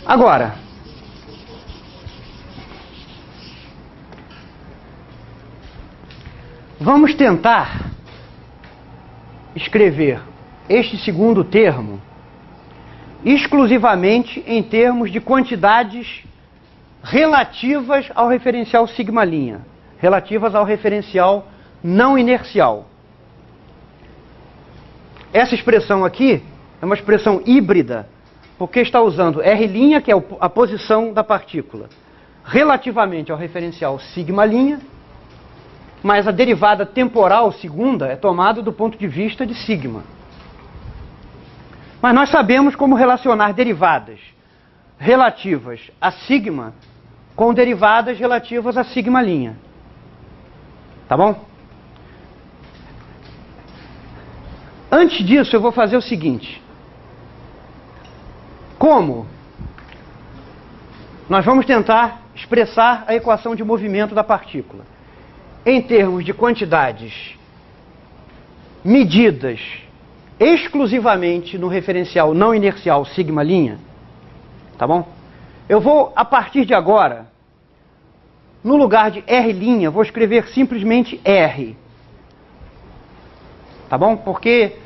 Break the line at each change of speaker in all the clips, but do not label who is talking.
Agora, vamos tentar escrever este segundo termo exclusivamente em termos de quantidades relativas ao referencial sigma', relativas ao referencial não inercial. Essa expressão aqui é uma expressão híbrida, porque está usando R', que é a posição da partícula, relativamente ao referencial sigma', mas a derivada temporal segunda é tomada do ponto de vista de sigma. Mas nós sabemos como relacionar derivadas relativas a sigma com derivadas relativas a sigma'. Tá bom? Antes disso, eu vou fazer o seguinte. Como nós vamos tentar expressar a equação de movimento da partícula em termos de quantidades medidas exclusivamente no referencial não inercial sigma', tá bom? Eu vou, a partir de agora, no lugar de R', vou escrever simplesmente R. Tá bom? Porque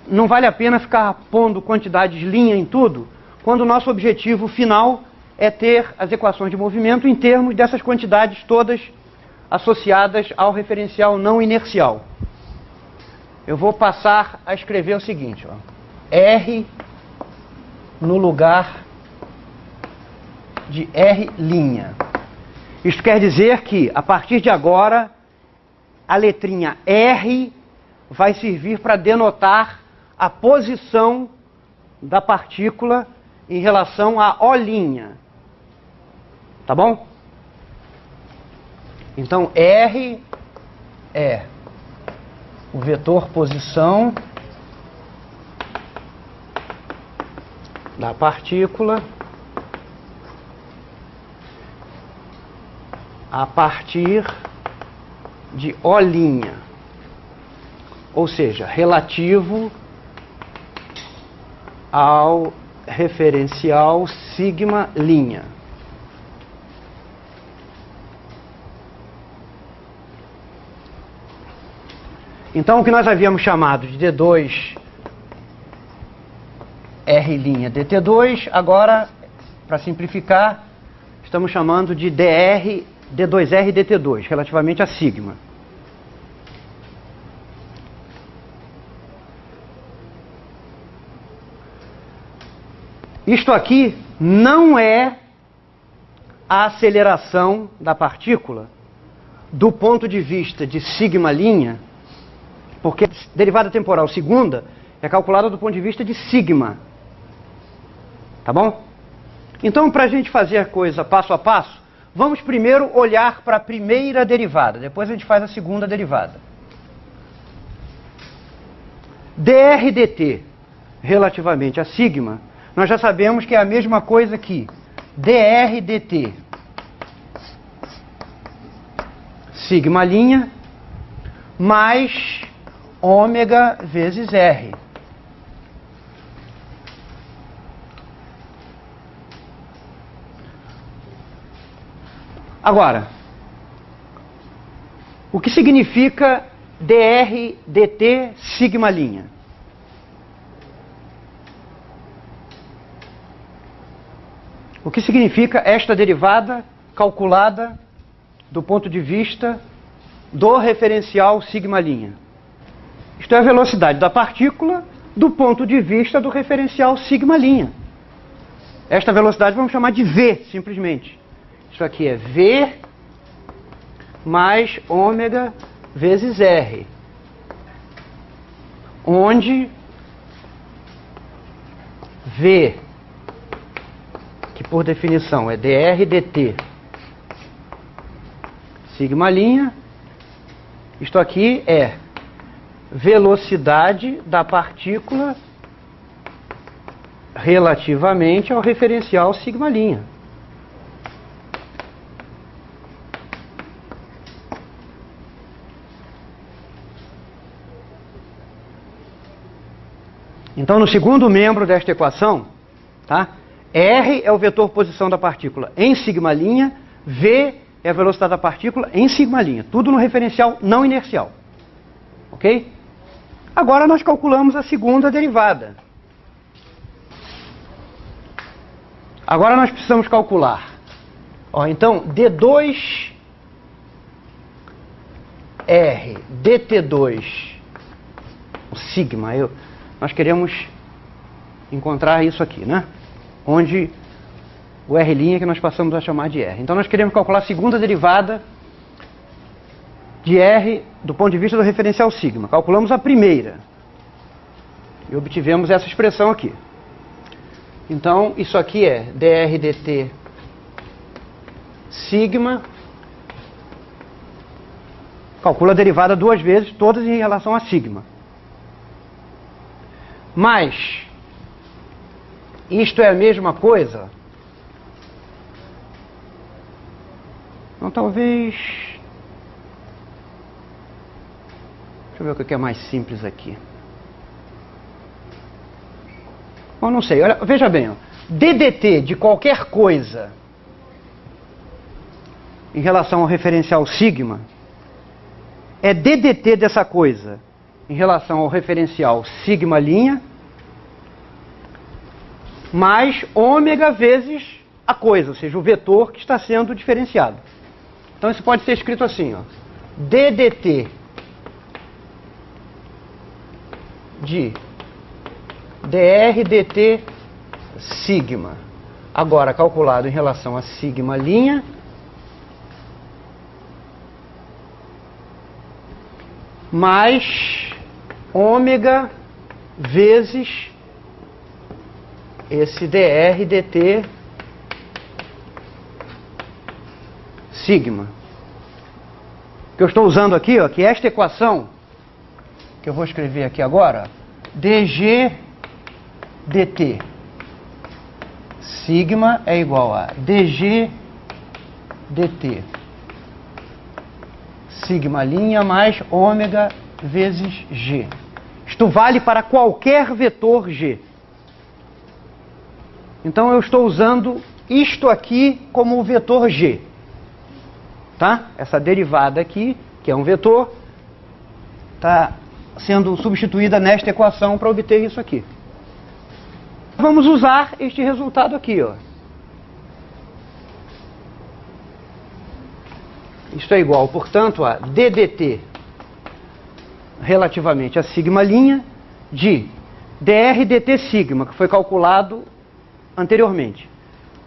não vale a pena ficar pondo quantidades linha em tudo, quando o nosso objetivo final é ter as equações de movimento em termos dessas quantidades todas associadas ao referencial não inercial. Eu vou passar a escrever o seguinte, ó, R no lugar de R'. Isso quer dizer que, a partir de agora, a letrinha R vai servir para denotar a posição da partícula em relação a O'. Tá bom? Então, R é o vetor posição da partícula a partir de O', ou seja, relativo ao referencial sigma'. Então, o que nós havíamos chamado de D2 R' dt2, agora, para simplificar, estamos chamando de D2R dt2, relativamente a sigma. Isto aqui não é a aceleração da partícula do ponto de vista de sigma', porque a derivada temporal segunda é calculada do ponto de vista de sigma. Tá bom? Então, para a gente fazer a coisa passo a passo, vamos primeiro olhar para a primeira derivada, depois a gente faz a segunda derivada. dr dt relativamente a sigma, nós já sabemos que é a mesma coisa que dr dt sigma' mais ômega vezes R. Agora, o que significa dr dt sigma'? O que significa esta derivada calculada do ponto de vista do referencial sigma'? Isto é a velocidade da partícula do ponto de vista do referencial sigma'. Esta velocidade vamos chamar de V, simplesmente. Isso aqui é V mais ômega vezes R, onde V, que por definição é dr dt sigma', isto aqui é velocidade da partícula relativamente ao referencial sigma'. Então, no segundo membro desta equação, tá? R é o vetor posição da partícula em sigma', V é a velocidade da partícula em sigma'. Tudo no referencial não inercial. Ok? Agora nós calculamos a segunda derivada. Agora nós precisamos calcular. Ó, então, D2R dt2 o sigma. Nós queremos encontrar isso aqui, né? Onde o R' que nós passamos a chamar de R. Então nós queremos calcular a segunda derivada de R do ponto de vista do referencial sigma. Calculamos a primeira e obtivemos essa expressão aqui. Então isso aqui é dr dt sigma. Calcula a derivada duas vezes, todas em relação a sigma. Mas isto é a mesma coisa? Então talvez... Deixa eu ver o que é mais simples aqui. Bom, não sei. Olha, veja bem, ó. ddt de qualquer coisa em relação ao referencial sigma é ddt dessa coisa em relação ao referencial sigma' mais ômega vezes a coisa, ou seja, o vetor que está sendo diferenciado. Então isso pode ser escrito assim, ó, ddt de dr dt sigma, agora calculado em relação a sigma', mais ômega vezes esse dr dt sigma. O que eu estou usando aqui, ó, que esta equação, que eu vou escrever aqui agora, dg dt sigma é igual a dg dt sigma' mais ômega vezes g. Isto vale para qualquer vetor g. Então eu estou usando isto aqui como o vetor g. Tá? Essa derivada aqui, que é um vetor, está sendo substituída nesta equação para obter isso aqui. Vamos usar este resultado aqui, ó. Isto é igual, portanto, a ddt relativamente a sigma' de dr dt sigma, que foi calculado anteriormente,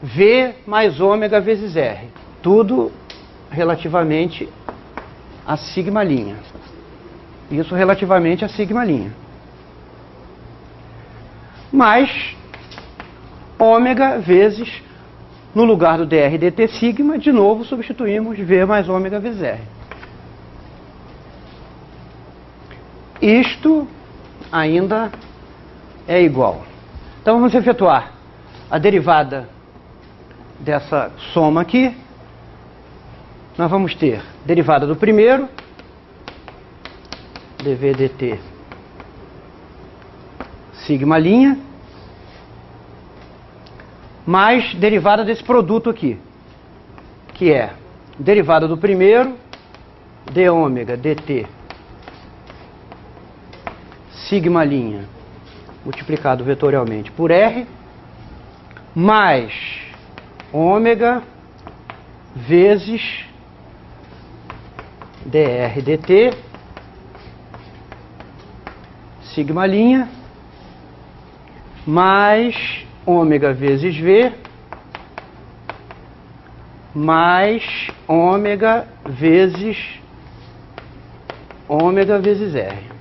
V mais ômega vezes R. Tudo relativamente a sigma'. Isso relativamente a sigma'. Mais ômega vezes, no lugar do dr dt sigma, de novo substituímos V mais ômega vezes R. Isto ainda é igual. Então vamos efetuar a derivada dessa soma aqui. Nós vamos ter derivada do primeiro, dv dt sigma', mais derivada desse produto aqui, que é derivada do primeiro, d ômega dt sigma' multiplicado vetorialmente por R, mais ômega vezes dr dt sigma', mais ômega vezes V, mais ômega vezes R.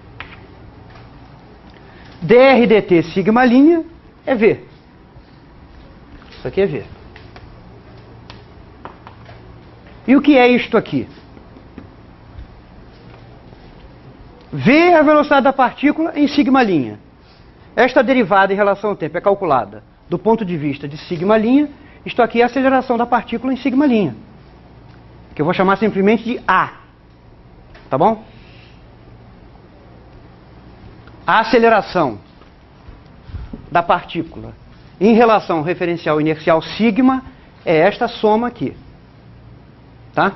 Dr dt sigma' é V. Isso aqui é V. E o que é isto aqui? V é a velocidade da partícula em sigma'. Esta derivada em relação ao tempo é calculada do ponto de vista de sigma'. Isto aqui é a aceleração da partícula em sigma', que eu vou chamar simplesmente de A. Tá bom? A aceleração da partícula em relação ao referencial inercial sigma é esta soma aqui. Tá?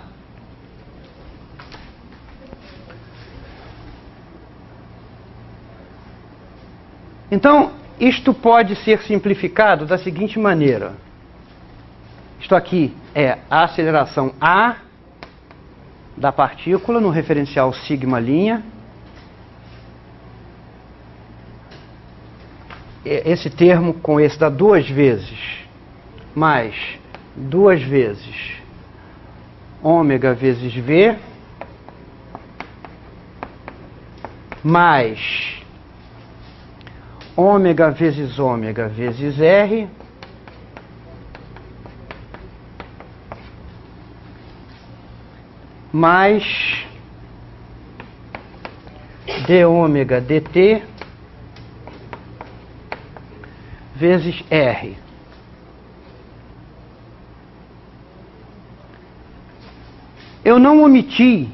Então, isto pode ser simplificado da seguinte maneira. Isto aqui é a aceleração A da partícula no referencial sigma'. Esse termo com esse dá 2 vezes, mais 2 vezes ômega vezes V, mais ômega vezes R, mais d ômega dt vezes R. Eu não omiti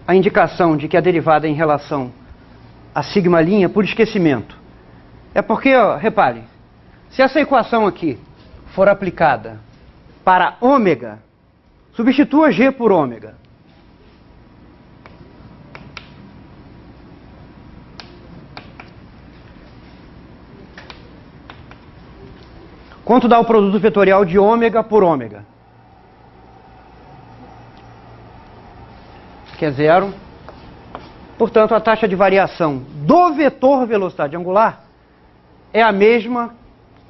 a indicação de que a derivada é em relação a sigma' por esquecimento. É porque, ó, repare, se essa equação aqui for aplicada para ômega, substitua G por ômega. Quanto dá o produto vetorial de ômega por ômega? Que é 0. Portanto, a taxa de variação do vetor velocidade angular é a mesma,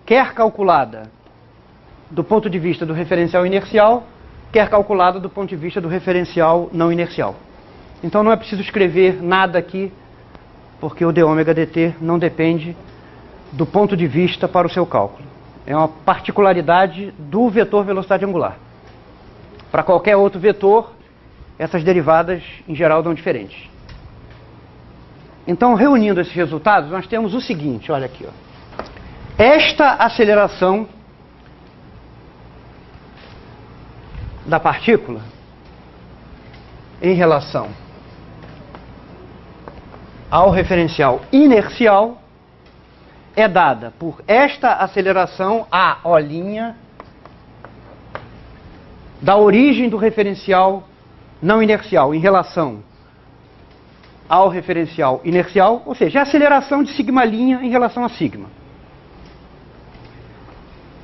quer calculada do ponto de vista do referencial inercial, quer calculada do ponto de vista do referencial não inercial. Então não é preciso escrever nada aqui, porque o d ômega dt não depende do ponto de vista para o seu cálculo. É uma particularidade do vetor velocidade angular. Para qualquer outro vetor, essas derivadas em geral dão diferentes. Então, reunindo esses resultados, nós temos o seguinte, olha aqui, ó. Esta aceleração da partícula em relação ao referencial inercial é dada por esta aceleração a O' da origem do referencial não inercial em relação ao referencial inercial, ou seja, a aceleração de sigma' em relação a sigma.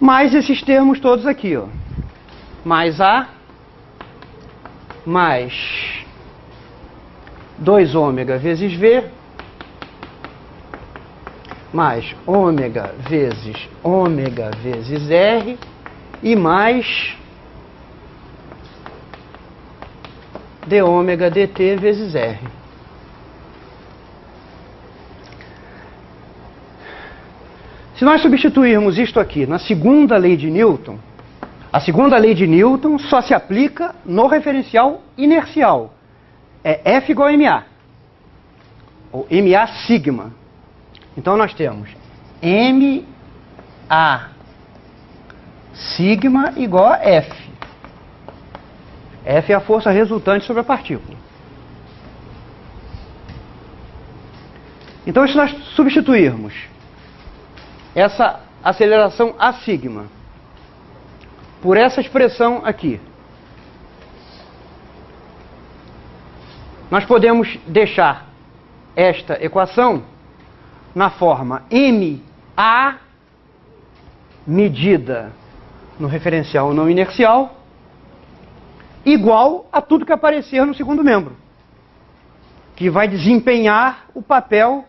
Mais esses termos todos aqui, ó. Mais A, mais 2 ômega vezes V, mais ômega vezes R, e mais d ômega dt vezes R. Se nós substituirmos isto aqui na segunda lei de Newton, a segunda lei de Newton só se aplica no referencial inercial. É F igual a MA, ou MA sigma. Então nós temos MA sigma igual a F. F é a força resultante sobre a partícula. Então, se nós substituirmos essa aceleração A sigma por essa expressão aqui, nós podemos deixar esta equação na forma MA medida no referencial não inercial igual a tudo que aparecer no segundo membro, que vai desempenhar o papel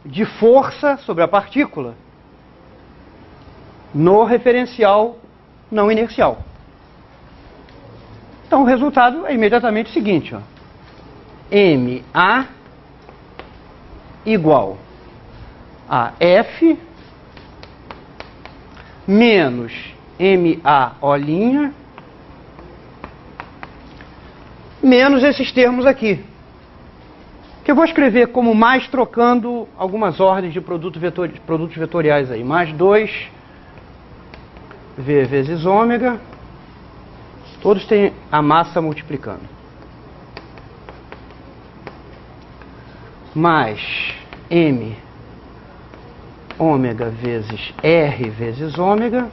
de força sobre a partícula no referencial não inercial. Então o resultado é imediatamente o seguinte, ó. MA igual a F menos MAO' menos esses termos aqui, que eu vou escrever como mais trocando algumas ordens de produtos vetoriais aí. Mais 2 V vezes ômega, todos têm a massa multiplicando. Mais M ômega vezes R vezes ômega,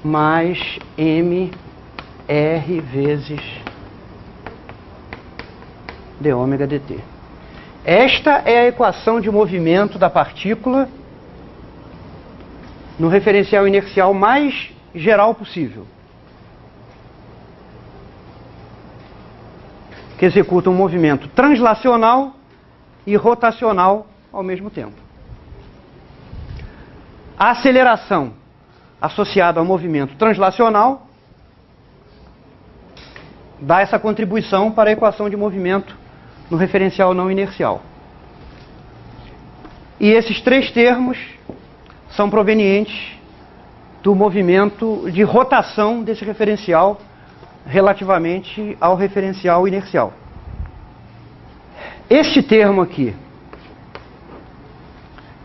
mais mR vezes d ômega dt. Esta é a equação de movimento da partícula no referencial inercial mais geral possível, que executa um movimento translacional e rotacional ao mesmo tempo. A aceleração associada ao movimento translacional dá essa contribuição para a equação de movimento no referencial não inercial. E esses três termos são provenientes do movimento de rotação desse referencial relativamente ao referencial inercial. Este termo aqui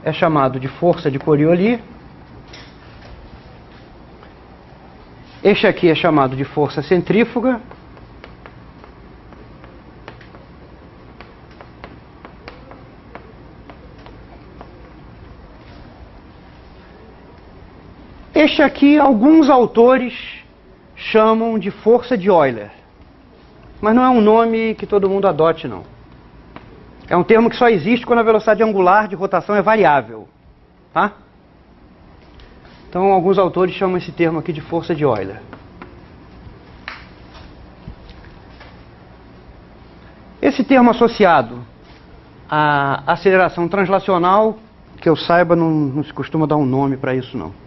é chamado de força de Coriolis. Este aqui é chamado de força centrífuga. Este aqui, alguns autores chamam de força de Euler, mas não é um nome que todo mundo adote, não. É um termo que só existe quando a velocidade angular de rotação é variável, tá? Então, alguns autores chamam esse termo aqui de força de Euler. Esse termo associado à aceleração translacional, que eu saiba, não se costuma dar um nome para isso, não.